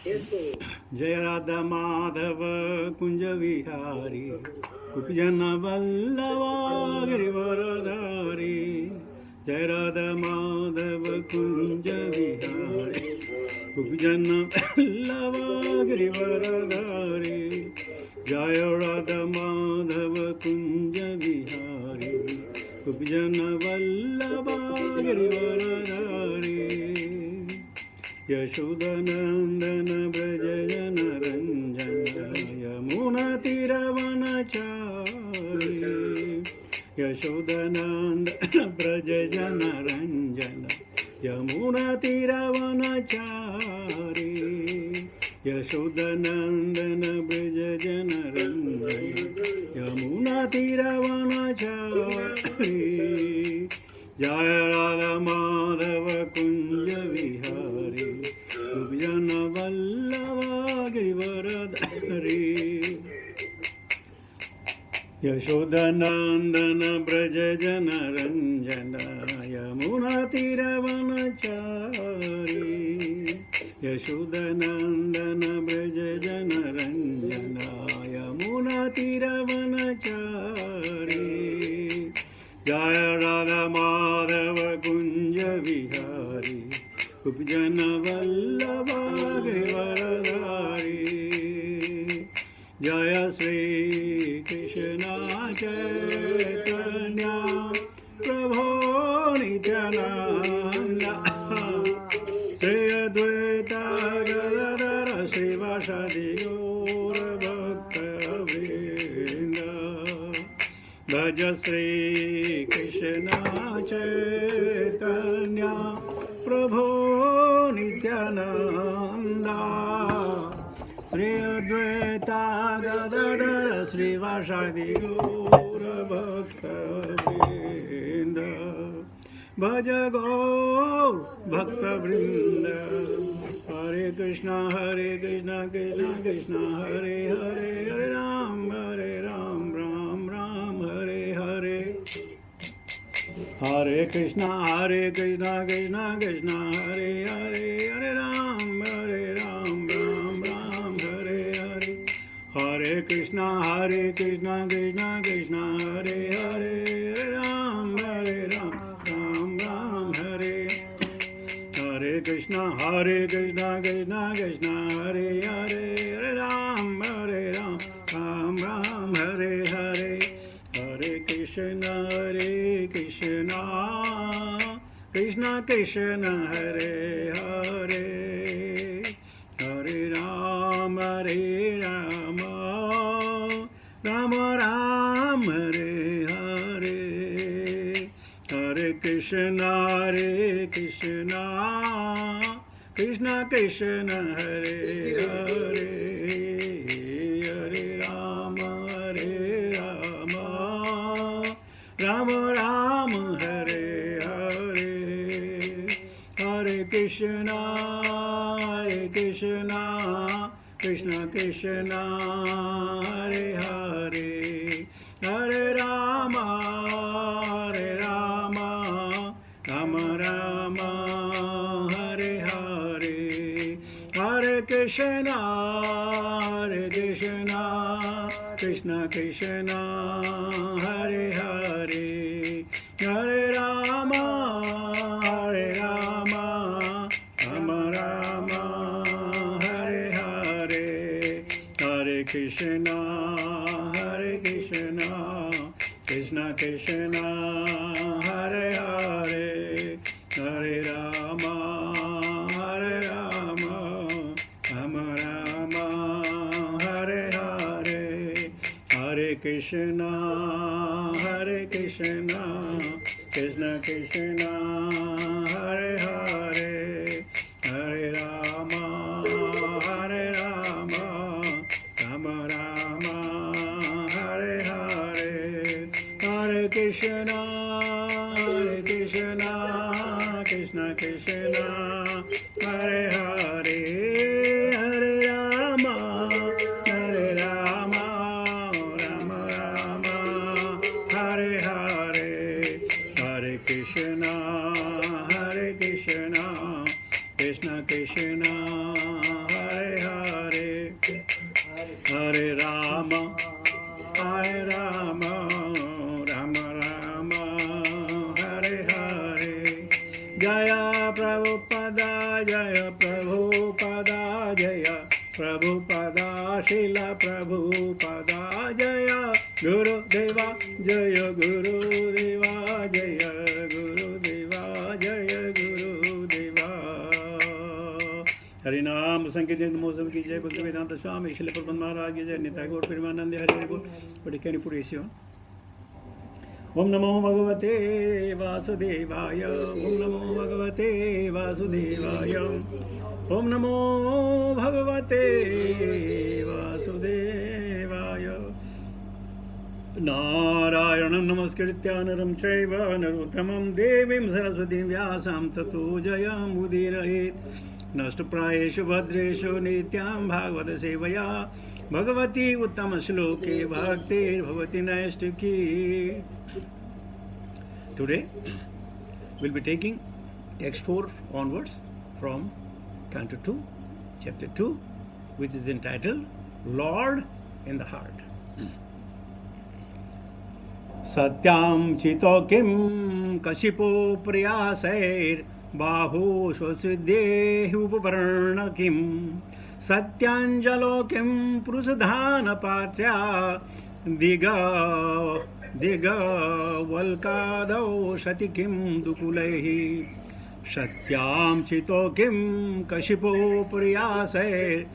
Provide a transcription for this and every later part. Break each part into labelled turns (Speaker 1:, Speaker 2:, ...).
Speaker 1: जय राधा माधव कुंज विहारी गोपीजन वल्लभा गिरिवरधारी। जय राधा माधव कुंज विहारी गोपीजन वल्लभा गिरिवरधारी। जय राधा माधव कुंज विहारी गोपीजन वल्लभा गिरिवरधारी। यशोदनंदन ब्रज जन रंजन यमुना तीरवनचारी। यशोदनंदन ब्रज जन रंजन यमुना तीरवनचारी। यशोदनंदन ब्रज जन रंजन यमुना तीरवनचारी। जय राधा माधव कुंज विहारी गोपीजन वल्लभा गिरिवरधारी। यशोदनंदन ब्रज जन रंजन यमुना तीरवनचारी। यशोदनंदन ब्रज जन रंजन यमुना तीरवनचारी। जय राधा माधव कुंज विहारी गोपीजन वल्लभा गिरिवरधारी। जय श्री कृष्ण चैतन्य प्रभो नित्यानंद श्री अद्वैत गदाधर श्रीवासादि गौर भक्तवृंद। भज श्री कृष्ण चैतन्य प्रभो नित्यानंद श्री अद्वैत गदाधर श्रीवासादि गौर भक्तवृंद। भज गौर भक्तवृंद। हरे कृष्णा कृष्ण कृष्ण हरे हरे हरे राम राम राम हरे हरे। हरे कृष्णा कृष्ण कृष्ण हरे हरे हरे राम राम राम हरे हरे। हरे कृष्णा कृष्ण कृष्ण हरे हरे हरे राम राम राम हरे। हरे कृष्णा कृष्ण कृष्ण हरे हरे हरे राम राम राम हरे हरे। हरे कृष्णा कृष्ण कृष्ण हरे हरे हरे राम राम राम हरे हरे। हरे कृष्णा कृष्ण कृष्ण हरे हरे हरे राम राम हरे हरे। हरे कृष्णा कृष्ण कृष्ण हरे हरे हरे राम राम हरे हरे। हरे कृष्णा कृष्ण कृष्ण हरे हरे हरे राम राम हरे हरे। हरे कृष्णा कृष्ण कृष्ण हरे हरे हरे राम हरे हरे। हरे कृष्णा कृष्ण कृष्ण हरे हरे हरे राम राम हरे हरे। हरे कृष्णा कृष्ण कृष्ण हरे हरे हरे राम राम हरे हरे। हरे कृष्णा कृष्ण कृष्ण हरे Hare Rama, Hare Rama, Rama Rama, Hare Hare. Jaya Prabhupada, Jaya Prabhupada, Jaya Prabhupada, Srila Prabhupada, Jaya Guru Deva, Jaya Guru Deva, Jaya Guru Deva, Jaya Guru Deva. Hari Nam Sankirtan Mosam ki Jai, Bhaktivedanta Swami Srila Prabhupada Maharaj ki Jai, Nitai Gaur Premanande Hari Gaur. But can you put it on? Om Namo Bhagavate Vasudevaya, Om Namo Bhagavate Vasudevaya, Om Namo Bhagavate Vasudevaya. Narayanam Namaskritya Naram Chaiva Narottamam Devim Saraswatim Vyasam Tato Jayam Udirahit Nashtaprayeshu Bhadreshu Nityam Bhagavata Sevaya Bhagavati Uttama Shloke Bhakti Bhavati Naishtuki. Today we'll be taking text 4 onwards from Canto 2, Chapter 2, which is entitled Lord in the Heart. Satyam chito kim kashipo priyasair bahu swasiddhehi upavarna kim satyanjalo kim prusadhana patrya diga valkadau shati kim dukulehi satyam chito kim kashipo priyasair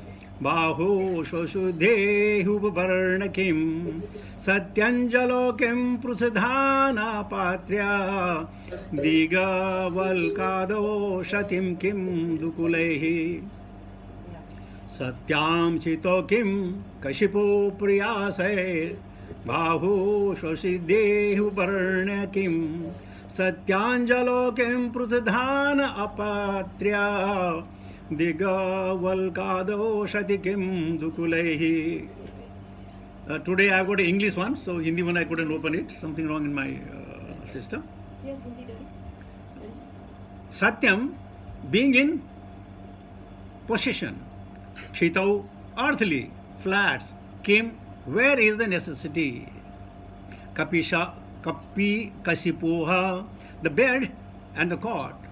Speaker 1: bahu swasuddhehi upavarna kim satyanjalo kim prusadhana patrya diga valkado shatim kim dukulehi satyam chito kim kashipo priyasai bahu swasiddhehi upavarna kim satyanjalo kim prusadhana apatrya diga valkado shati kim dukulehi. Today I got an English one, so Hindi one I couldn't open it. Something wrong in my system. Satyam, being in possession. Chitau, earthly, flats. Kim, where is the necessity? Kapisha, kapi, kasipoha, the bed and the cot.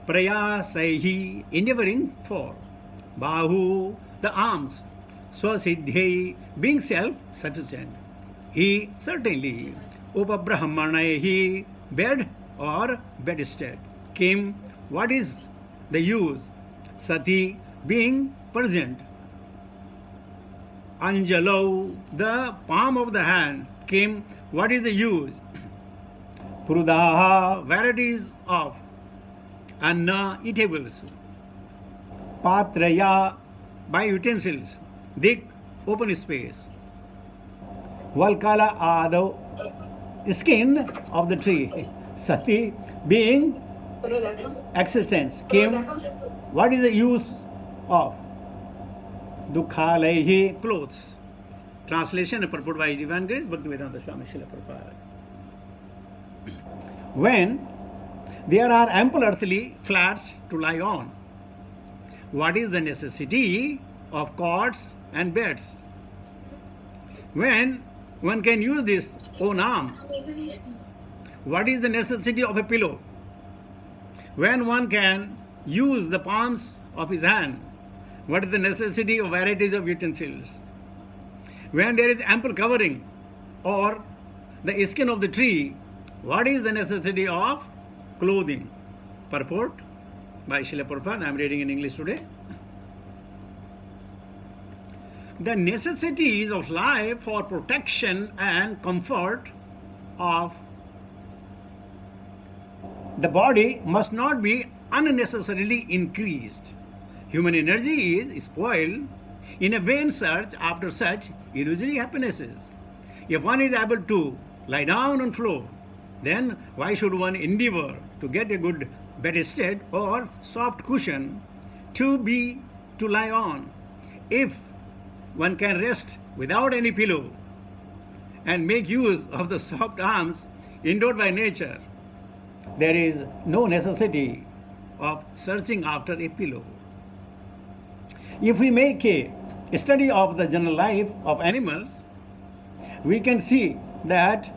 Speaker 1: Prayasaihi, endeavoring for. Bahu, the arms. Swasiddhi, being self-sufficient. He, certainly. Upabrahmanahi, bed or bedstead. Kim, what is the use? Sati, being present. Anjalo, the palm of the hand. Kim, what is the use? Prudaha, varieties of. Anna, eatables. Patraya, by utensils. Dik, open space. Valkala adav, skin of the tree. Sati, being existence. Kim, what is the use of? Dukkhalaihi, clothes. Translation and purport by Divine Grace, Bhaktivedanta Swami Srila Prabhupada. When there are ample earthly flats to lie on, what is the necessity of cots and beds? When one can use this own arm, what is the necessity of a pillow? When one can use the palms of his hand, what is the necessity of varieties of utensils? When there is ample covering or the skin of the tree, what is the necessity of clothing? Purport by Srila Prabhupada. I am reading in English today. The necessities of life for protection and comfort of the body must not be unnecessarily increased. Human energy is spoiled in a vain search after such illusory happinesses. If one is able to lie down on floor, then why should one endeavor to get a good bedstead or soft cushion to lie on? If one can rest without any pillow and make use of the soft arms endowed by nature, there is no necessity of searching after a pillow. If we make a study of the general life of animals, we can see that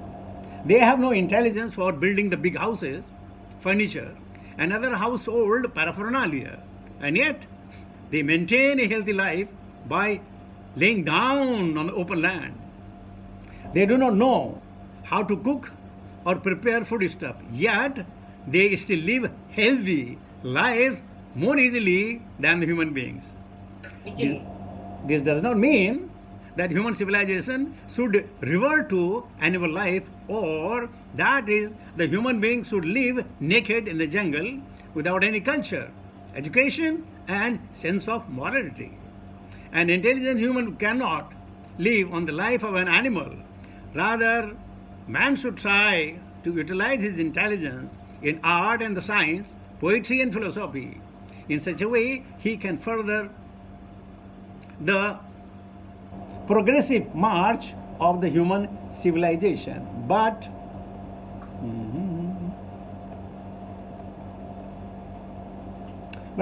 Speaker 1: they have no intelligence for building the big houses, furniture, and other household paraphernalia, and yet they maintain a healthy life by laying down on the open land. They do not know how to cook or prepare foodstuff, yet they still live healthy lives more easily than the human beings. This does not mean that human civilization should revert to animal life, or that is, the human being should live naked in the jungle without any culture, education, and sense of morality. An intelligent human cannot live on the life of an animal. Rather, man should try to utilize his intelligence in art and the science, poetry and philosophy. In such a way, he can further the progressive march of the human civilization. But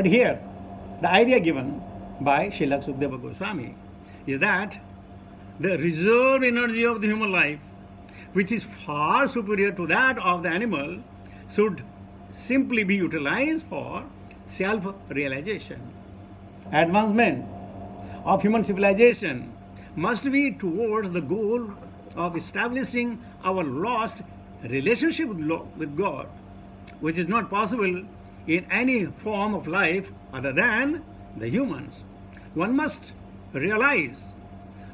Speaker 1: here, the idea given by Srila Sukadeva Goswami is that the reserve energy of the human life, which is far superior to that of the animal, should simply be utilized for self-realization. Advancement of human civilization must be towards the goal of establishing our lost relationship with God, which is not possible in any form of life other than the humans. One must realize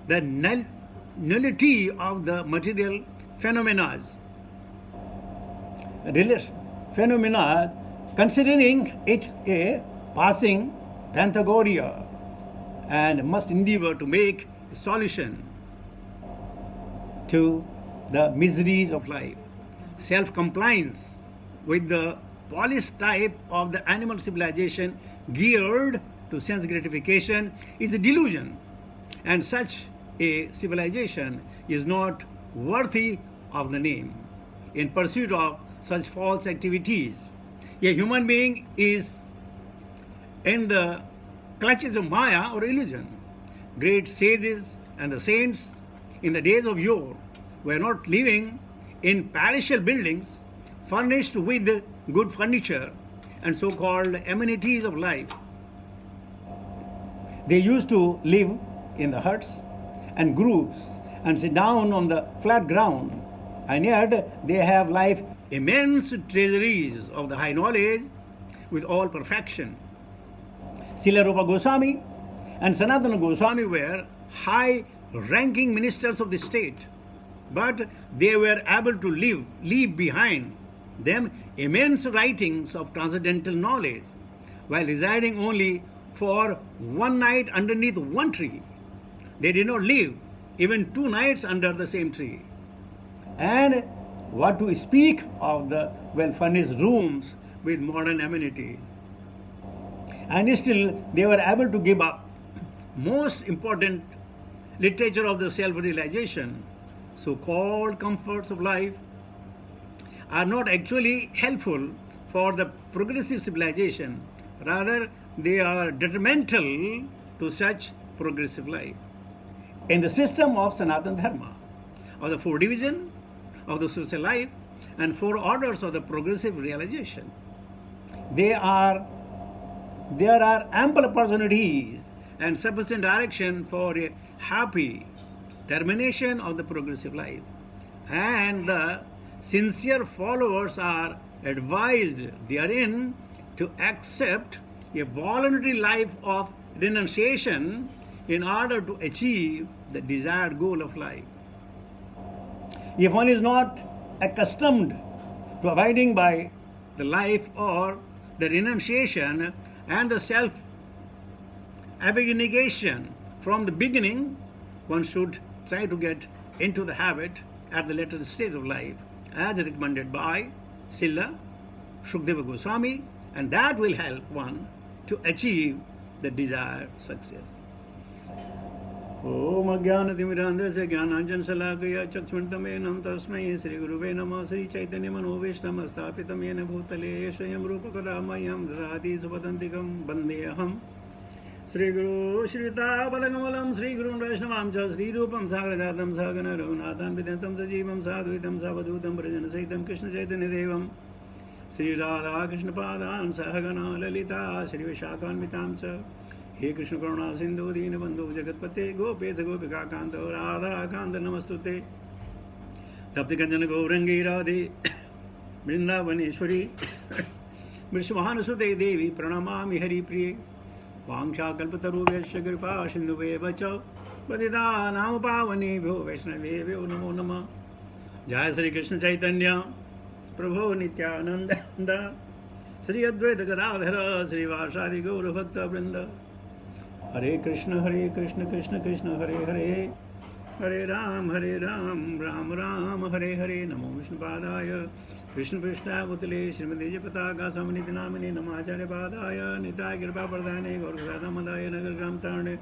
Speaker 1: the nullity of the material phenomena, considering it a passing phantasmagoria, and must endeavor to make a solution to the miseries of life. Self-compliance with the polished type of the animal civilization geared to sense gratification is a delusion, and such a civilization is not worthy of the name. In pursuit of such false activities, a human being is in the clutches of Maya or illusion. Great sages and the saints in the days of yore were not living in palatial buildings furnished with good furniture and so-called amenities of life. They used to live in the huts and groups and sit down on the flat ground, and yet they have life immense treasuries of the high knowledge with all perfection. Srila Rupa Goswami and Sanatana Goswami were high-ranking ministers of the state, but they were able to leave behind them immense writings of transcendental knowledge while residing only for one night underneath one tree. They did not live even 2 nights under the same tree. And what to speak of the well-furnished rooms with modern amenities. And still they were able to give up most important literature of the self-realization. So-called comforts of life are not actually helpful for the progressive civilization. Rather, they are detrimental to such progressive life. In the system of Sanatana Dharma, of the 4 divisions of the social life and 4 orders of the progressive realization, there are ample opportunities and sufficient direction for a happy termination of the progressive life. And the sincere followers are advised therein to accept a voluntary life of renunciation in order to achieve the desired goal of life. If one is not accustomed to abiding by the life or the renunciation and the self-abnegation from the beginning, one should try to get into the habit at the later stage of life, as recommended by Srila Sukadeva Goswami, and that will help one to achieve the desired success. ओम अज्ञानतिमिरान्धस्य ज्ञानाञ्जनशलाकया चक्षुर्मिलितं तस्मै श्रीगुरुवे नमः। श्रीचैतन्यमनोभीष्टं स्थापितं येन भूतले स्वयं रूपकदा मह्यं ददाति सुपदन्तिकं वन्देऽहं Sri Guru Shrita Padakamalam Sri Guru Vaishnavam Cha Sri Rupam Sagrajatam Sagana Raghunathan Vidantam Sajivam Sadhuitam Savadutam Prajana Saitam Krishna Chaitanya Devam Sri Radha Krishna Padan Sahagana Lalita Sri Vishakanvitam Cha He Krishna Karuna Sindhu Deenabandhu Jagatpate Gopesa Gopika Kanto Radha Kanta Namastute Tapti Kanjana Gaurangi Radhe Vrindavaneshwari Vishwahanusute Devi Pranamami Hari Priye Vangsha Kalpatarubhyasya Kripa Sindhuve Cha Patitanam Pavanebhyo Vaishnavebhyo Namo Namah Jai Sri Krishna Chaitanya Prabhu Nityananda Sri Advaita Gadadhara Sri Vasadi Gaura Bhakta Vrinda Hare Krishna Krishna Krishna Hare Hare Hare Ram Ram Ram Hare Hare Namo Vishnu Padaya Krishna Prishna Bhutale Srimati Japataka Samaniti Namini Namacharya Padaya Nitaya Kirpa Pradhane Gaurasada Madaya Nagar Gram Tarne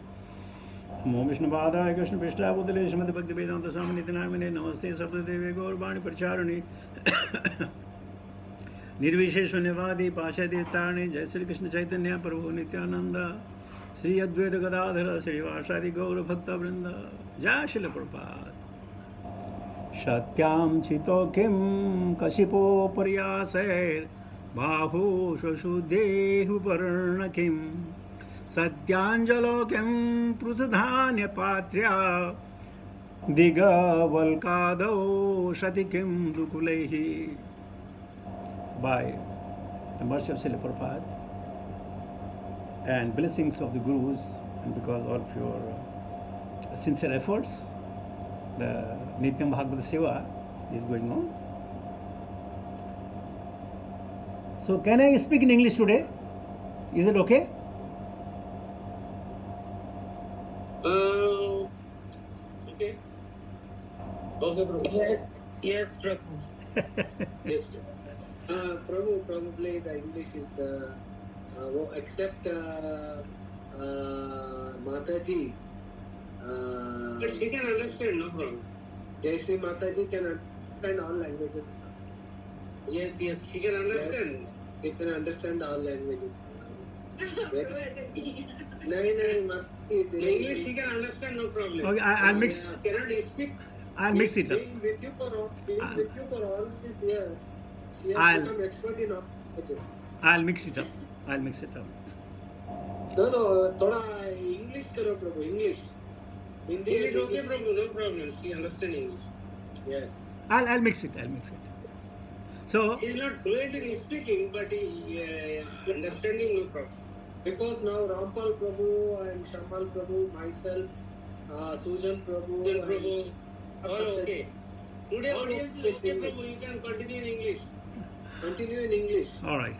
Speaker 1: Namo Vishnu Padaya Krishna Prishna Bhutale Srimati Bhakti Vedanta Samaniti Namini Namaste Sabdadevi Gaurbani Pracharani Nirvisheshwanyavadi Pashadi Tarni Jai Sri Krishna Chaitanya Prabhu Nityananda Sri Advaita Gadadhara Sri Vasadi Gaura Bhakta Vrinda Jai Srila Prabhupada Shatyam Chito Kim Kashipo Paryasair Bahu Shashudehu Parna Kim Satyanjalo Kim Prusadhanya Patrya Diga Valkado Shatikim Dukulehi. By the mercy of Srila Prabhupada and blessings of the Gurus, and because of your sincere efforts, the Nityam Bhagavata Seva is going on. So, can I speak in English today? Is it okay?
Speaker 2: Okay. Okay, Prabhu. Yes, Prabhu. Yes, Prabhu, probably the English is the except Mataji. But she can understand, no problem. Jayashree Mataji can understand all languages. Yes, she can understand. Yes, she can understand all languages. English she can understand, no problem.
Speaker 1: Okay, I'll mix.
Speaker 2: Cannot speak.
Speaker 1: I'll mix it up.
Speaker 2: Being with you for all these years, she has become expert in all languages.
Speaker 1: I'll mix it up.
Speaker 2: No, thoda English karo, Prabhu. English. Hindi is okay, Prabhu. No problem. She understands English. Yes.
Speaker 1: I'll mix it. So
Speaker 2: she's not fluent in speaking, but understanding, no problem. Because now Rampal Prabhu and Shamal Prabhu, myself, Sujan Prabhu, all okay. Today audience is okay, Prabhu. You can continue in English. All right.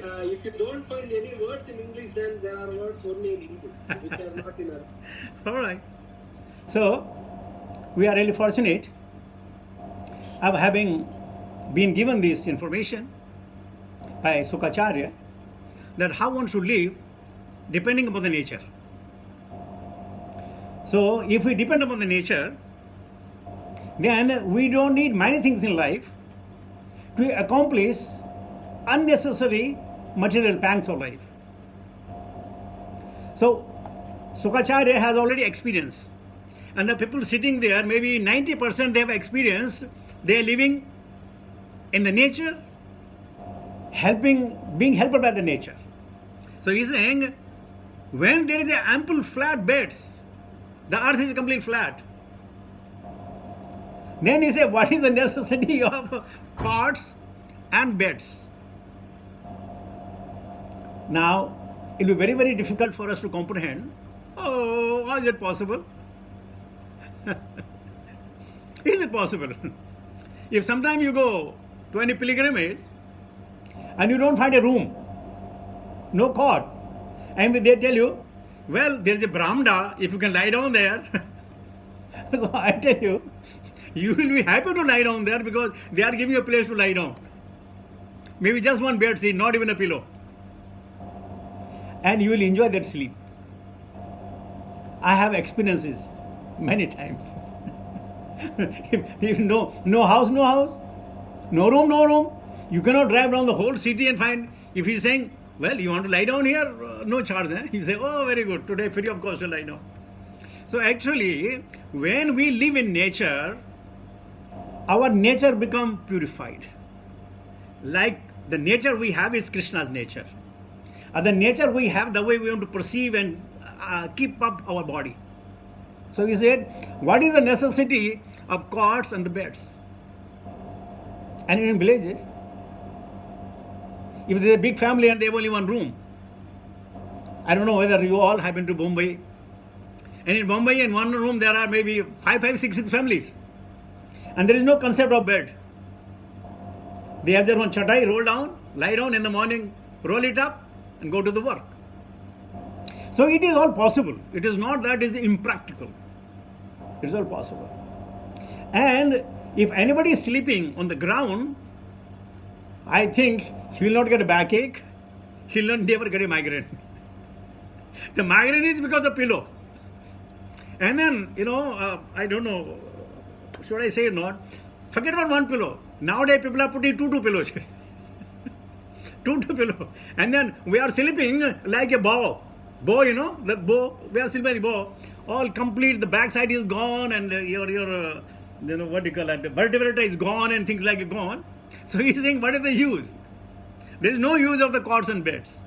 Speaker 2: If you don't find any words in English, then there are words only in English, which are not in Arabic.
Speaker 1: All right. So we are really fortunate of having been given this information by Sukacharya that how one should live depending upon the nature. So if we depend upon the nature, then we don't need many things in life to accomplish unnecessary material pangs of life. So Sukacharya has already experienced, and the people sitting there, maybe 90% they have experienced, they are living in the nature, being helped by the nature. So he's saying, when there is a ample flat beds, the earth is completely flat. Then he said, what is the necessity of cots and beds? Now, it will be very, very difficult for us to comprehend. Oh, how is it possible? Is it possible? If sometime you go to any pilgrimage and you don't find a room, no cot, and they tell you, well, there is a Brahmana, if you can lie down there. So I tell you, you will be happy to lie down there because they are giving you a place to lie down. Maybe just one bed seat, not even a pillow. And you will enjoy that sleep. I have experiences many times. if no house, no room, you cannot drive around the whole city and find, if he's saying Well, you want to lie down here? No charge. Eh? You say, oh, very good. Today, free of cost to lie down. So actually, when we live in nature, our nature become purified. Like the nature we have is Krishna's nature. The nature we have, the way we want to perceive and keep up our body. So he said, what is the necessity of cots and the beds? And in villages, if there's a big family and they have only one room, I don't know whether you all have been to Bombay. And in Bombay, in one room, there are maybe five, six families. And there is no concept of bed. They have their one chatai, roll down, lie down in the morning, roll it up, and go to the work. So it is all possible. It is not that it is impractical. It is all possible. And if anybody is sleeping on the ground, I think he will not get a backache. He will never get a migraine. The migraine is because of pillow. And then, I don't know, should I say or not? Forget about one pillow. Nowadays people are putting two pillows. two pillow. And then we are sleeping like a bow. Bow, that bow. We are sleeping like a bow. All complete, the backside is gone and your what do you call that? The vertebrata is gone and things like gone. So he's saying, what is the use? There is no use of the cots and beds.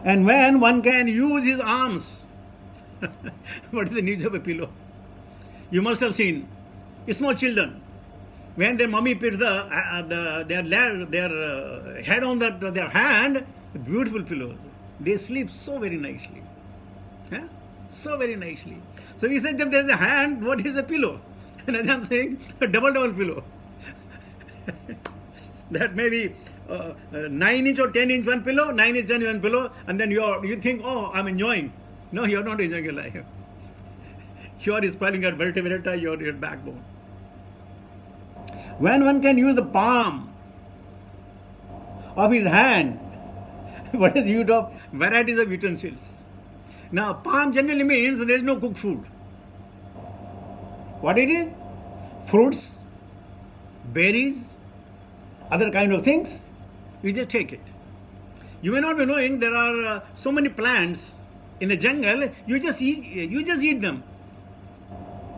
Speaker 1: And when one can use his arms, what is the needs of a pillow? You must have seen small children when their mommy puts their head on their hand, beautiful pillows. They sleep so very nicely. Yeah? So very nicely. So he said, if there is a hand, what is a pillow? And as I'm saying, a double pillow. That may be 9-inch or 10-inch one pillow, 9-inch one pillow, and then you think, oh, I'm enjoying. No, you're not enjoying your life. You are spoiling your vertebrata, your backbone. When one can use the palm of his hand, what is the use of varieties of utensils? Now, palm generally means there is no cooked food. What it is? Fruits, berries, other kind of things. You just take it. You may not be knowing there are so many plants in the jungle. You just eat them.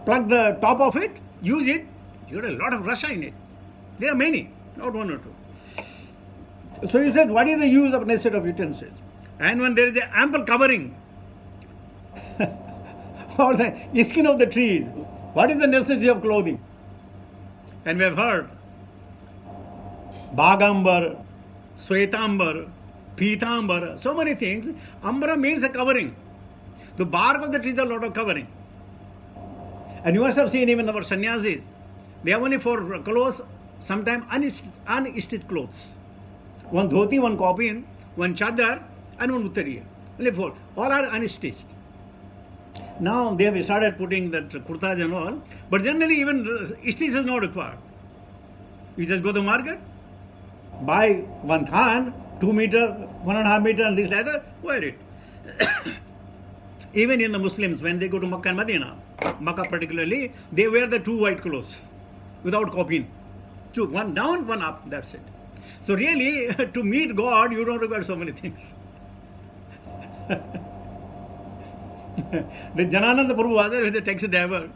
Speaker 1: Plug the top of it, use it. You got a lot of rasha in it. There are many, not one or two. So he said, what is the use of necessity of utensils? And when there is an ample covering for the skin of the trees, what is the necessity of clothing? And we have heard Bhagambar, Swetambar, Pitambar, so many things. Ambara means a covering. The bark of the trees are a lot of covering. And you must have seen even our sannyasis. They have only 4 clothes, sometimes unstitched clothes. One dhoti, one kaupin, one chadar, and one uttariya. Only 4. All are unstitched. Now they have started putting that kurtas and all, but generally even stitch is not required. You just go to the market, buy one than, 2 meter, 1.5 meter, and this leather, wear it. Even in the Muslims, when they go to Makkah and Medina, Makkah particularly, they wear the 2 white clothes without kaupin. 2, one down, one up, that's it. So really, to meet God, you don't require so many things. The Janananda Prabhu was there with a taxi driver.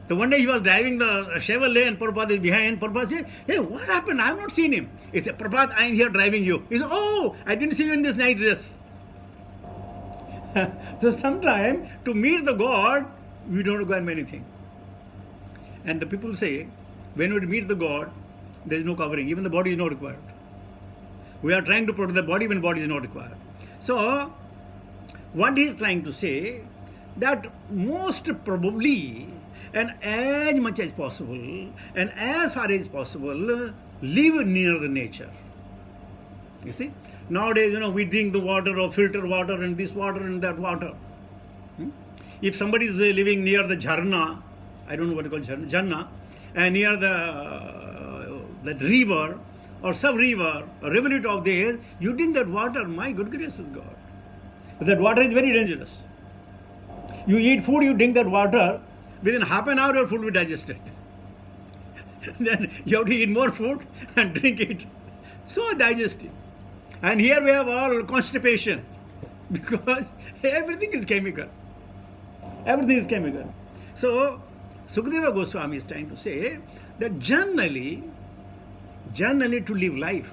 Speaker 1: So one day he was driving the Chevrolet and Prabhupada is behind. Prabhupada said, hey, what happened? I have not seen him. He said, Prabhupada, I am here driving you. He said, oh, I didn't see you in this night dress. So sometimes to meet the God, we don't require many things. And the people say, when we meet the God, there is no covering. Even the body is not required. We are trying to protect the body when body is not required. So, what he is trying to say, that most probably, and as much as possible, and as far as possible, live near the nature. You see? Nowadays, we drink the water or filter water and this water and that water. If somebody is living near the jharna, I don't know what you call jharna, and near the river or sub-river, or rivulet of theirs, you drink that water, my good gracious God. That water is very dangerous. You eat food, you drink that water, within half an hour your food will be digested. Then you have to eat more food and drink it. So digestive. And here we have all constipation because everything is chemical. Everything is chemical. So, Sukadeva Goswami is trying to say that generally to live life.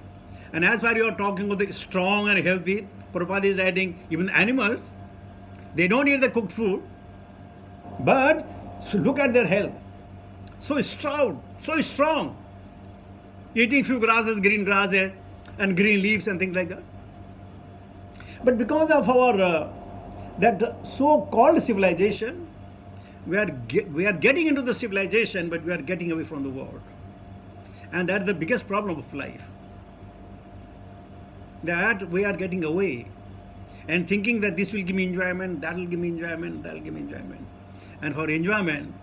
Speaker 1: And as far you are talking about the strong and healthy, Prabhupada is writing, even animals, they don't eat the cooked food, but look at their health. So strong. Eating few grasses, green grasses, and green leaves and things like that. But because of our that so-called civilization, we are getting into the civilization, but we are getting away from the world. And that's the biggest problem of life. That we are getting away and thinking that this will give me enjoyment, that will give me enjoyment, that will give me enjoyment. And for enjoyment,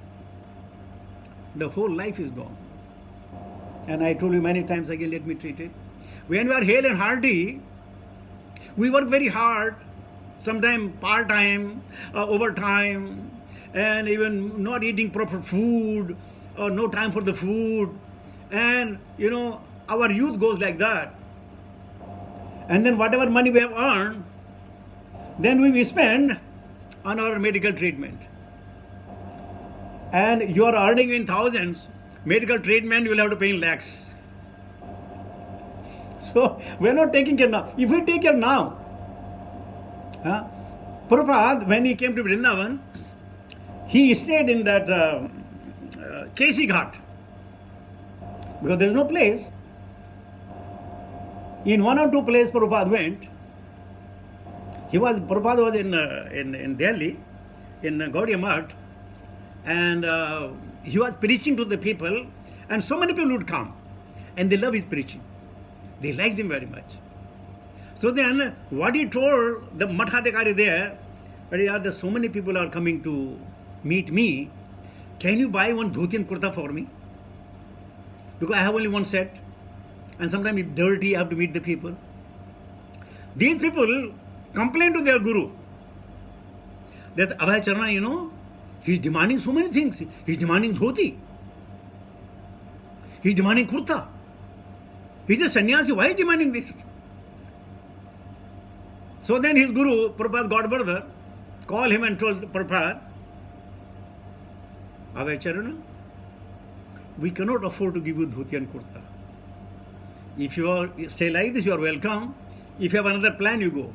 Speaker 1: the whole life is gone. And I told you many times again, let me treat it. When we are hale and hearty, we work very hard, sometimes part-time, overtime, and even not eating proper food, or no time for the food. And, our youth goes like that. And then whatever money we have earned, then we spend on our medical treatment. And you are earning in thousands, medical treatment you will have to pay in lakhs. So we are not taking care now. If we take care now, Prabhupada, when he came to Vrindavan, he stayed in that Kesi Ghat, because there is no place. In one or two places Prabhupada went. Prabhupada was in Delhi, in Gaudiya Math, and he was preaching to the people, and so many people would come, and they love his preaching. They liked him very much. So then, what he told the Mathadekari there, that so many people are coming to meet me, can you buy one dhoti and kurta for me? Because I have only one set, and sometimes it's dirty, I have to meet the people. These people complain to their guru that Abhay Charana, he's demanding so many things. He's demanding dhoti. He's demanding kurta. He's a sannyasi. Why is he demanding this? So then his guru, Prabhupada's godbrother, called him and told Prabhupada, Abhay Charana, we cannot afford to give you dhoti and kurta. If you stay like this, you are welcome. If you have another plan, you go.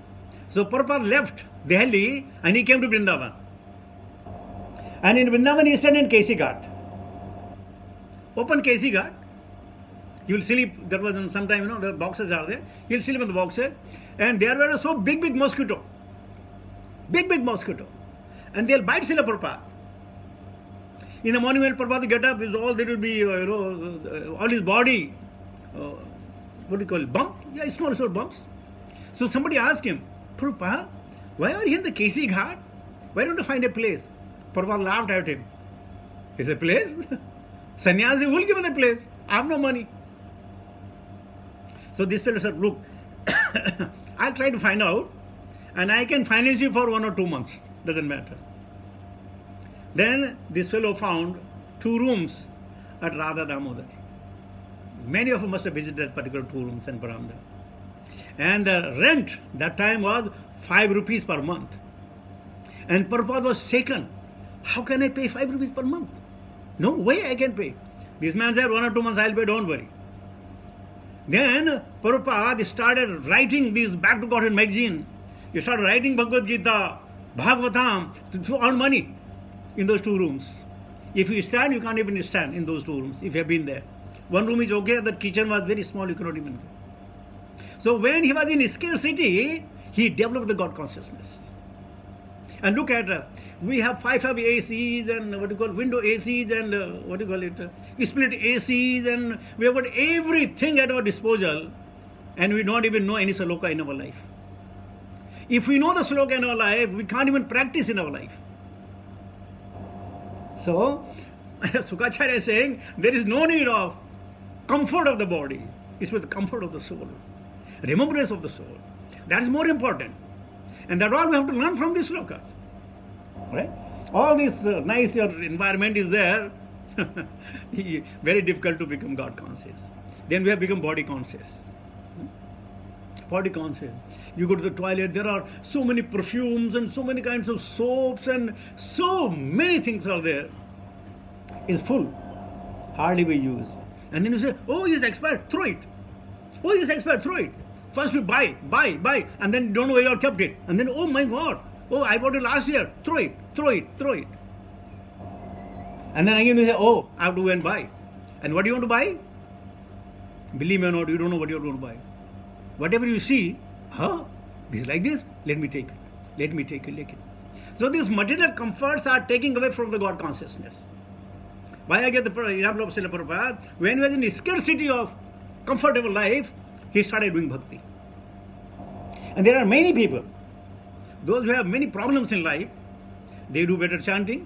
Speaker 1: So Prabhupada left Delhi and he came to Vrindavan. And in Vrindavan he stayed in Kesi Ghat. Open Kesi Ghat. You will sleep, there was sometime, the boxes are there. He will sleep in the boxes. And there were so big mosquito. Big mosquito. And they'll bite Srila Prabhupada. In the morning when Prabhupada get up, there will be, all his body, what do you call it, bump? Yeah, small bumps. So somebody asked him, Prabhupada, why are you in the Kesi Ghat? Why don't you find a place? Prabhupada laughed at him. He said, place? Sannyasi will give me the place. I have no money. So this fellow said, look, I'll try to find out and I can finance you for 1 or 2 months. Doesn't matter. Then this fellow found 2 rooms at Radha Damodar. Many of you must have visited that particular 2 rooms in Baramda. And the rent that time was 5 rupees per month. And Prabhupada was shaken. How can I pay 5 rupees per month? No way I can pay. This man said 1 or 2 months I'll pay, don't worry. Then Prabhupada started writing this Back to Godhead magazine. He started writing Bhagavad Gita, Bhagavatam to earn money in those 2 rooms. If you stand, you can't even stand in those 2 rooms if you have been there. 1 room is okay, the kitchen was very small, you cannot even go. So when he was in scarcity, he developed the God consciousness. And look at we have 5 ACs and window ACs and split ACs, and we have got everything at our disposal, and we don't even know any sloka in our life. If we know the sloka in our life, we can't even practice in our life. So Sukacharya is saying there is no need of comfort of the body. It's with the comfort of the soul, remembrance of the soul. That is more important. And that all we have to learn from these slokas. Right? All this nice environment is there. Very difficult to become God conscious. Then we have become body conscious. Podicon says. You go to the toilet, there are so many perfumes and so many kinds of soaps and so many things are there. It's full. Hardly we use. And then you say, oh, it's expired, throw it. Oh, it's expired, throw it. First you buy, and then you don't know where you kept it. And then, oh my God, oh, I bought it last year, throw it. And then again you say, oh, I have to go and buy. And what do you want to buy? Believe me or not, you don't know what you're going to buy. Whatever you see, this is like this, let me take it. So these material comforts are taking away from the God consciousness. Why I get the example of Srila Prabhupada? When he was in the scarcity of comfortable life, he started doing bhakti. And there are many people, those who have many problems in life, they do better chanting,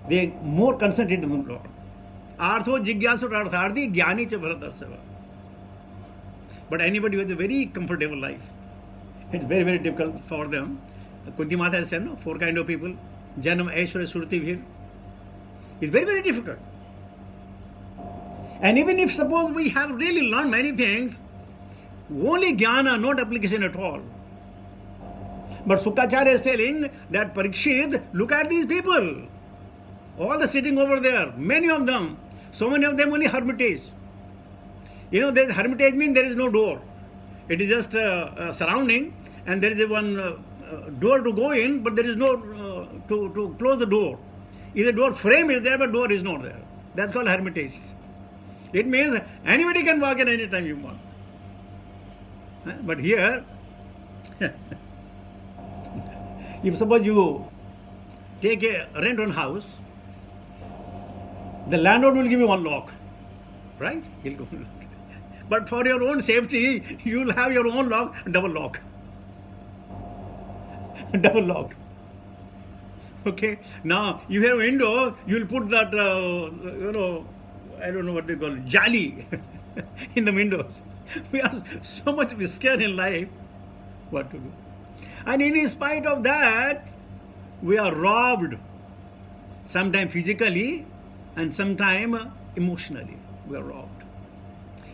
Speaker 1: they are more concentrated on the Lord. Artho jigyasu artharthi jnani cha bharatarsava. But anybody with a very comfortable life, it's very, very difficult for them. Kunti Mata has said, no, 4 kind of people. Janam, Aishwarya, Surti, Vir. It's very, very difficult. And even if suppose we have really learned many things, only jnana, not application at all. But Sukacharya is telling that Parikshit, look at these people. All the sitting over there, many of them, so many of them only hermitage. You know, there is hermitage means there is no door. It is just a surrounding, and there is a one door to go in, but there is no to close the door. Either door frame is there, but door is not there. That's called hermitage. It means anybody can walk in any time you want. But here, if suppose you take a rent on house, the landlord will give you one lock, right? He'll go. But for your own safety, you will have your own lock, double lock. Double lock. Okay. Now, if you have a window, you will put that, I don't know what they call it, jali in the windows. We are so much scared in life. What to do? And in spite of that, we are robbed. Sometimes physically and sometimes emotionally. We are robbed.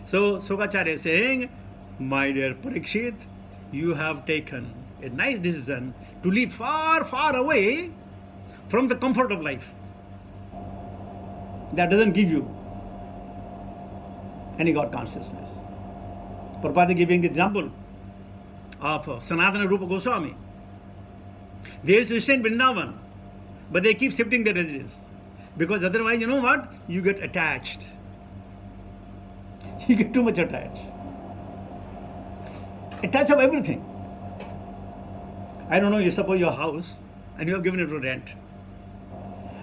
Speaker 1: So Sukacharya is saying, my dear Parikshit, you have taken a nice decision to live far, far away from the comfort of life. That doesn't give you any God consciousness. Prabhupada is giving the example of Sanatana Rupa Goswami. They used to stay in Vrindavan, but they keep shifting their residence. Because otherwise, you know what? You get attached. You get too much attached. Attached of everything. I don't know, you suppose your house and you have given it to rent.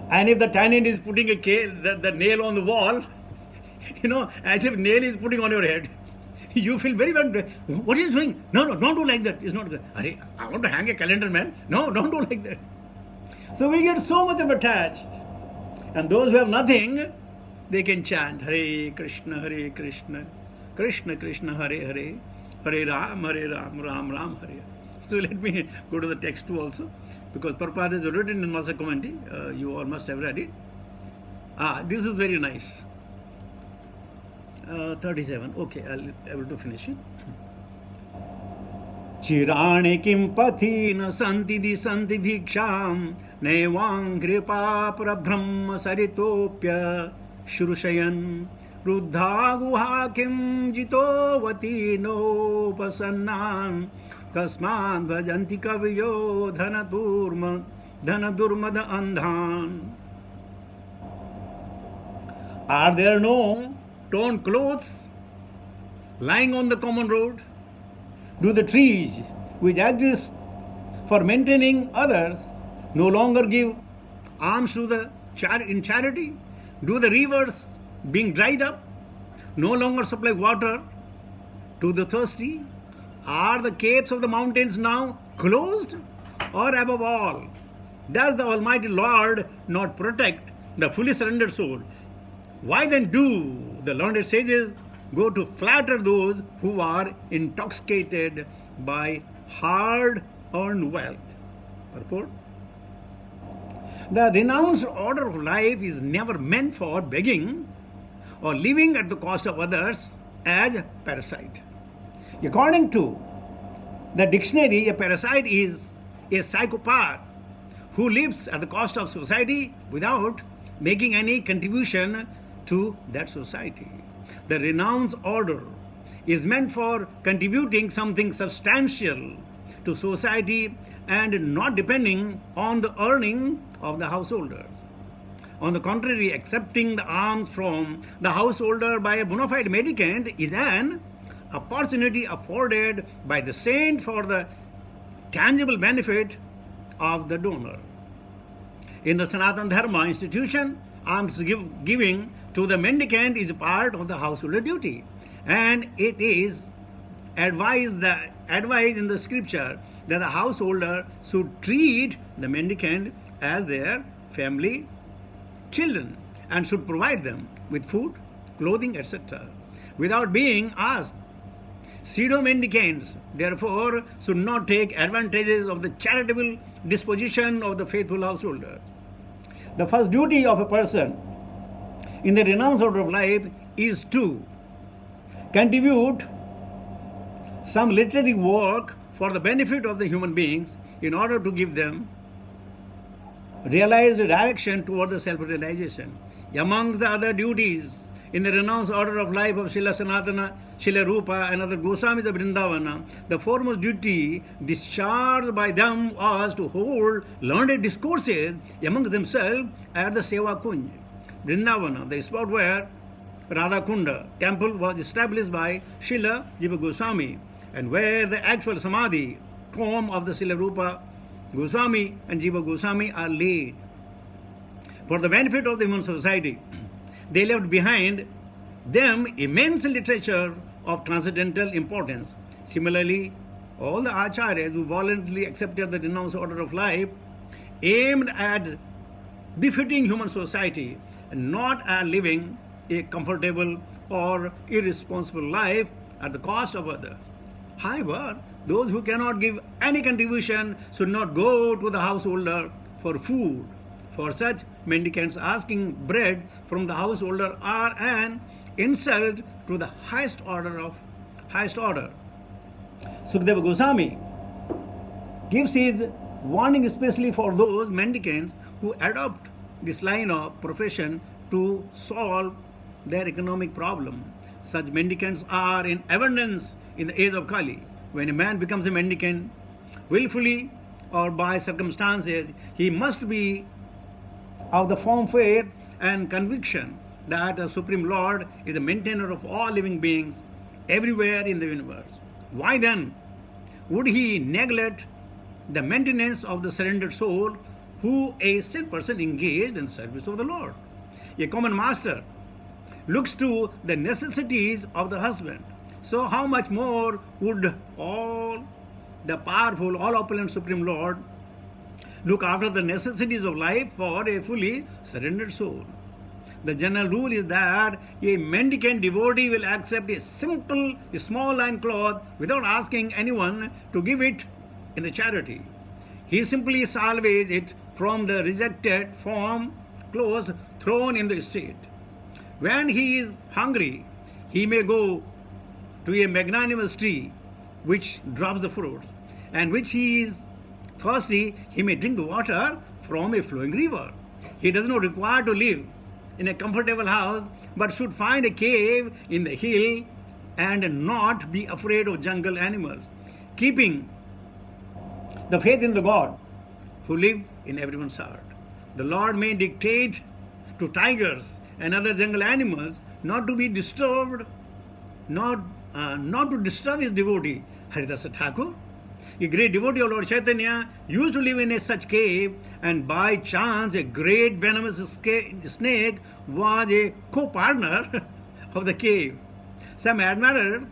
Speaker 1: And if the tenant is putting the nail on the wall, as if nail is putting on your head, you feel very bad. What is he doing? No, don't do like that. It's not good. I want to hang a calendar, man. No, don't do like that. So we get so much of attached. And those who have nothing, they can chant Hare Krishna, Krishna Krishna, Hare Hare, Hare Ram, Ram Ram, Hare. So let me go to the text too also, because Prabhupada is written in Masa commentary. You all must have read it. This is very nice. 37. Okay, I'll be able to finish it. Chirane kim pathi na santi di santi bhiksham nevang kripa prabhrahma saritopya shurushayan ruddha guha kim jitovati no pasannan kasman bhajanti kaviyo dhanadurmada andhan. Are there no torn clothes lying on the common road? Do the trees which exist for maintaining others no longer give alms to the in charity? Do the rivers being dried up no longer supply water to the thirsty? Are the capes of the mountains now closed? Or above all, does the Almighty Lord not protect the fully surrendered soul? Why then do the learned sages go to flatter those who are intoxicated by hard-earned wealth? Purport: the renounced order of life is never meant for begging or living at the cost of others as parasite. According to The dictionary, a parasite is a psychopath who lives at the cost of society without making any contribution to that society. The renounced order is meant for contributing something substantial to society and not depending on the earning of the householders. On the contrary, accepting the alms from the householder by a bona fide mendicant is an opportunity afforded by the saint for the tangible benefit of the donor. In the Sanatana Dharma institution, alms giving to the mendicant is part of the householder duty, and it is advised in the scripture that the householder should treat the mendicant as their family children and should provide them with food, clothing, etc. without being asked. Pseudo mendicants, therefore, should not take advantages of the charitable disposition of the faithful householder. The first duty of a person in the renounced order of life is to contribute some literary work for the benefit of the human beings in order to give them realized direction toward the self-realization. Amongst the other duties in the renounced order of life of Srila Sanatana, Srila Rupa and other Goswamis of Vrindavana, the foremost duty discharged by them was to hold learned discourses among themselves at the Seva Kunj. Vrindavana, the spot where Radha Kunda temple was established by Srila Jiva Goswami, and where the actual Samadhi tomb of the Srila Rupa Goswami and Jiva Goswami are laid. For the benefit of the human society, they left behind them immense literature of transcendental importance. Similarly, all the acharyas who voluntarily accepted the renounced order of life aimed at befitting human society and not at living a comfortable or irresponsible life at the cost of others. However, those who cannot give any contribution should not go to the householder for food. For such, mendicants asking bread from the householder are an insult to the highest order. Sukadeva Goswami gives his warning especially for those mendicants who adopt this line of profession to solve their economic problem. Such mendicants are in abundance in the age of Kali. When a man becomes a mendicant, willfully or by circumstances, he must be of the firm faith and conviction that the Supreme Lord is the maintainer of all living beings everywhere in the universe. Why then would he neglect the maintenance of the surrendered soul who a said person engaged in the service of the Lord? A common master looks to the necessities of the husband. So how much more would all the powerful, all opulent Supreme Lord look after the necessities of life for a fully surrendered soul? The general rule is that a mendicant devotee will accept a simple, small line cloth without asking anyone to give it in the charity. He simply salvages it from the rejected form clothes thrown in the street. When he is hungry, he may go to a magnanimous tree which drops the fruit, and which he is thirsty, he may drink the water from a flowing river. He does not require to live in a comfortable house, but should find a cave in the hill and not be afraid of jungle animals, keeping the faith in the God who live in everyone's heart. The Lord may dictate to tigers and other jungle animals not to be disturbed, not to disturb his devotee, Haridasa Thakur. A great devotee of Lord Chaitanya used to live in a such cave, and by chance a great venomous snake was a co-partner of the cave. Some admirer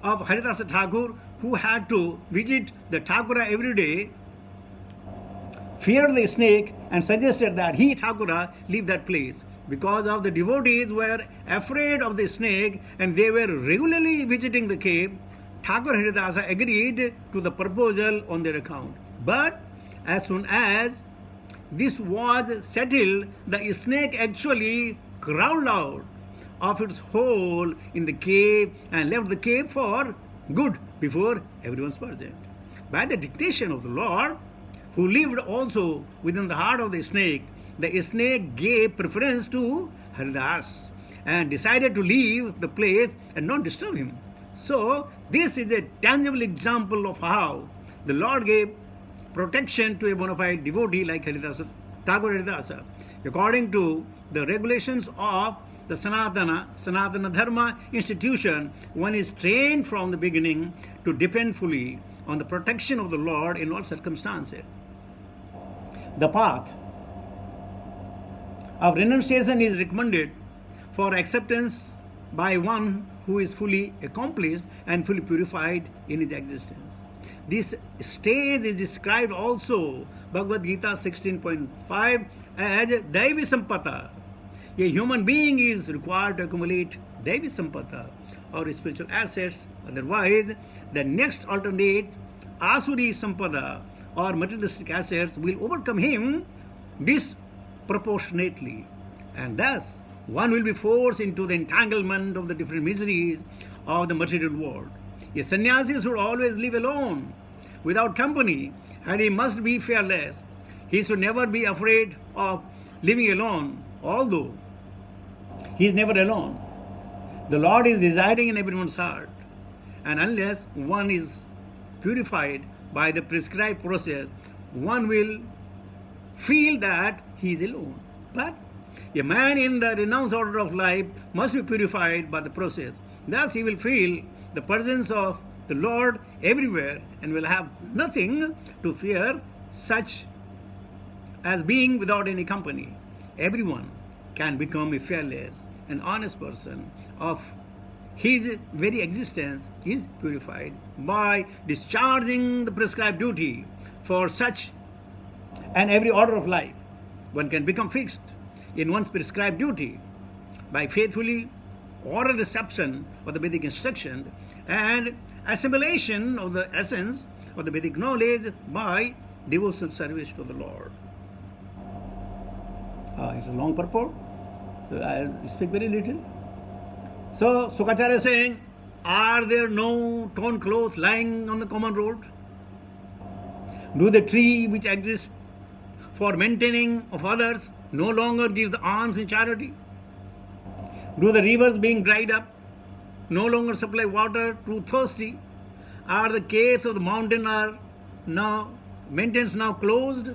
Speaker 1: of Haridasa Thakur, who had to visit the Thakura every day, feared the snake and suggested that he, Thakura, leave that place. Because of the devotees were afraid of the snake and they were regularly visiting the cave, Thakur Haridasa agreed to the proposal on their account. But as soon as this was settled, the snake actually crawled out of its hole in the cave and left the cave for good before everyone's present. By the dictation of the Lord, who lived also within the heart of the snake gave preference to Haridas and decided to leave the place and not disturb him. So, this is a tangible example of how the Lord gave protection to a bona fide devotee like Haridasa, Thakur Haridasa. According to the regulations of the Sanatana Dharma institution, one is trained from the beginning to depend fully on the protection of the Lord in all circumstances. The path of renunciation is recommended for acceptance by one who is fully accomplished and fully purified in his existence. This stage is described also Bhagavad Gita 16.5 as Daivi Sampata. A human being is required to accumulate Daivi Sampata or spiritual assets, otherwise the next alternate Asuri Sampada or materialistic assets will overcome him disproportionately, and thus one will be forced into the entanglement of the different miseries of the material world. A sannyasi should always live alone, without company, and he must be fearless. He should never be afraid of living alone, although he is never alone. The Lord is residing in everyone's heart, and unless one is purified by the prescribed process, one will feel that he is alone. But a man in the renounced order of life must be purified by the process. Thus, he will feel the presence of the Lord everywhere and will have nothing to fear, such as being without any company. Everyone can become a fearless and honest person of his very existence is purified by discharging the prescribed duty for such and every order of life. One can become fixed in one's prescribed duty by faithfully oral reception of the Vedic instruction and assimilation of the essence of the Vedic knowledge by devotional service to the Lord. It's a long purport, so I'll speak very little. So Sukacharya is saying, are there no torn clothes lying on the common road? Do the tree which exists for maintaining of others no longer give the alms in charity? Do the rivers being dried up no longer supply water to thirsty? Are the caves of the mountain are now maintenance now closed?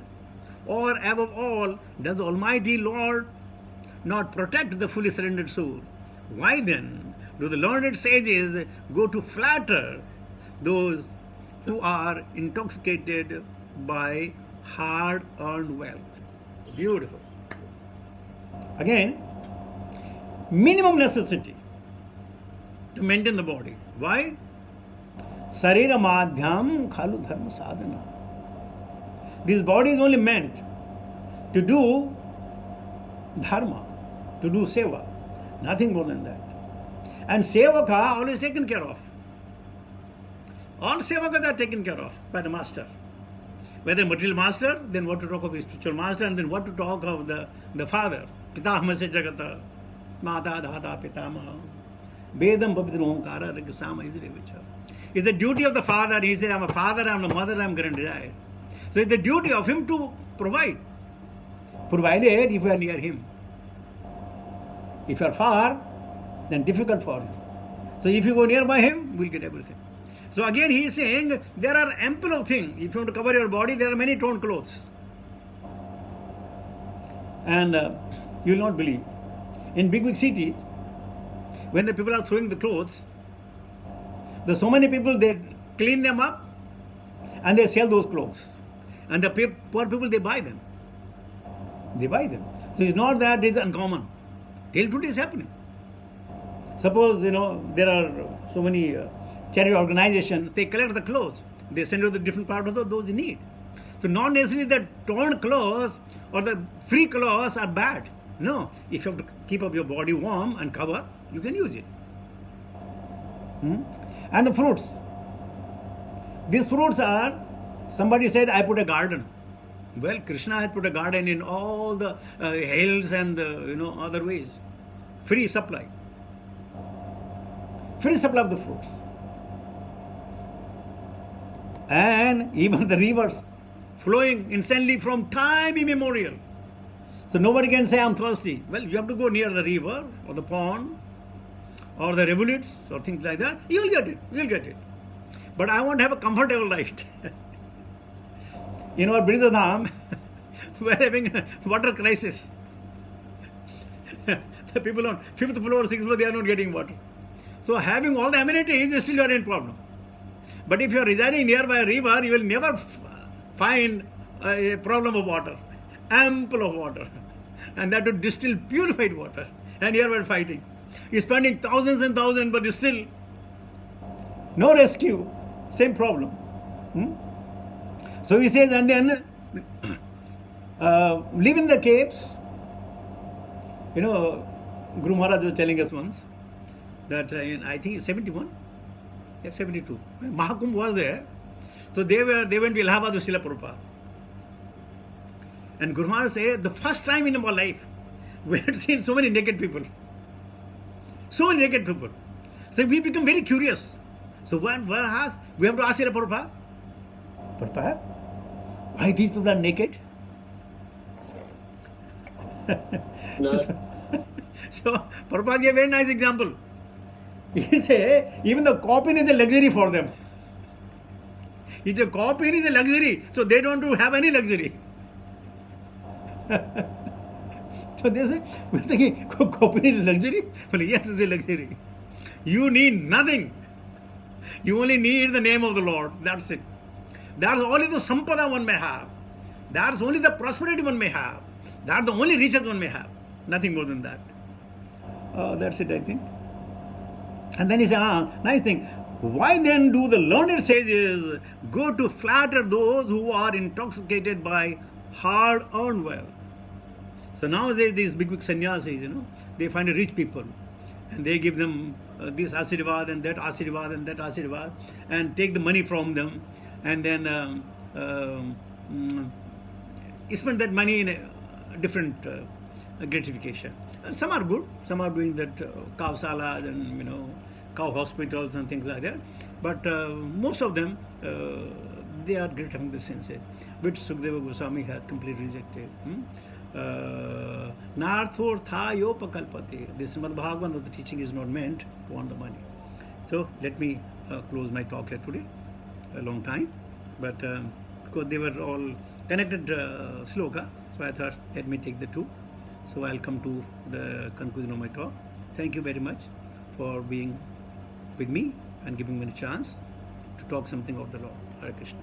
Speaker 1: Or above all, does the Almighty Lord not protect the fully surrendered soul? Why then do the learned sages go to flatter those who are intoxicated by hard-earned wealth? Beautiful. Again, minimum necessity to maintain the body. Why? Sarira madhyam khalu dharma sadhana. This body is only meant to do dharma, to do seva, nothing more than that. And sevaka always taken care of. All sevakas are taken care of by the master. Whether material master, then what to talk of his spiritual master, and then what to talk of the father. Pitahmasya jagata, mata dhata pitamaha, vedam pavitra omkara ragasama isrevicha. It's the duty of the father. He says, I'm a father, I'm a mother, I'm going to die. So it's the duty of him to provide, provided if you are near him. If you are far, then difficult for him. So if you go nearby him, we'll get everything. So again he is saying, there are ample of things. If you want to cover your body, there are many torn clothes. And you will not believe. In big cities, when the people are throwing the clothes, there's so many people, they clean them up and they sell those clothes. And the poor people, they buy them. They buy them. So it's not that it's uncommon. Till today is happening. Suppose, there are so many charity organizations, they collect the clothes. They send to the different part of those in need. So not necessarily the torn clothes or the free clothes are bad. No. If you have to keep up your body warm and cover, you can use it. And the fruits. These fruits are, somebody said, I put a garden. Well, Krishna has put a garden in all the hills and the, other ways. Free supply. Free supply of the fruits. and even the rivers flowing instantly from time immemorial. So nobody can say I'm thirsty. Well, you have to go near the river or the pond or the rivulets or things like that. You'll get it. You'll get it. But I want to have a comfortable life. In our Birzadham, we're having a water crisis. The people on 5th floor, 6th floor, they are not getting water. So having all the amenities, still you are in problem. But if you are residing nearby a river, you will never find a problem of water. Ample of water. And that would distill purified water. And here we are fighting. You're spending thousands and thousands, but still no rescue. Same problem. So he says, and then live in the caves. You know, Guru Maharaj was telling us once that in, I think 71, 72, Mahakumbh was there. So they went to Allahabad with Srila Prabhupada. And Guru Maharaj said, the first time in our life, we had seen so many naked people. So many naked people. So we become very curious. So we have to ask Srila Prabhupada, Prabhupada, why these people are naked?
Speaker 2: No.
Speaker 1: So Prabhupada gave a very nice example. He said, even the coffin is a luxury for them. He said, coffin is a luxury, so they don't have any luxury. So they say, we're thinking, coffin is a luxury? Well, yes, it's a luxury. You need nothing. You only need the name of the Lord. That's it. That's only the sampada one may have. That's only the prosperity one may have. That's the only riches one may have. Nothing more than that. That's it, I think. And then he said, nice thing. Why then do the learned sages go to flatter those who are intoxicated by hard-earned wealth? So nowadays these big sannyasis, they find rich people and they give them this asirvad and that asirvad and that asirvad and take the money from them and then spend that money in a different gratification. Some are good, some are doing that cow salas and cow hospitals and things like that. But most of them, they are great among the senses, which Sukadeva Goswami has completely rejected. Narthor tha yopakalpate. The Srimad Bhagavatam, the teaching is not meant to earn the money. So let me close my talk here today. A long time, but because they were all connected sloka, so I thought let me take the two. So I'll come to the conclusion of my talk. Thank you very much for being with me and giving me the chance to talk something of the Lord. Hare Krishna.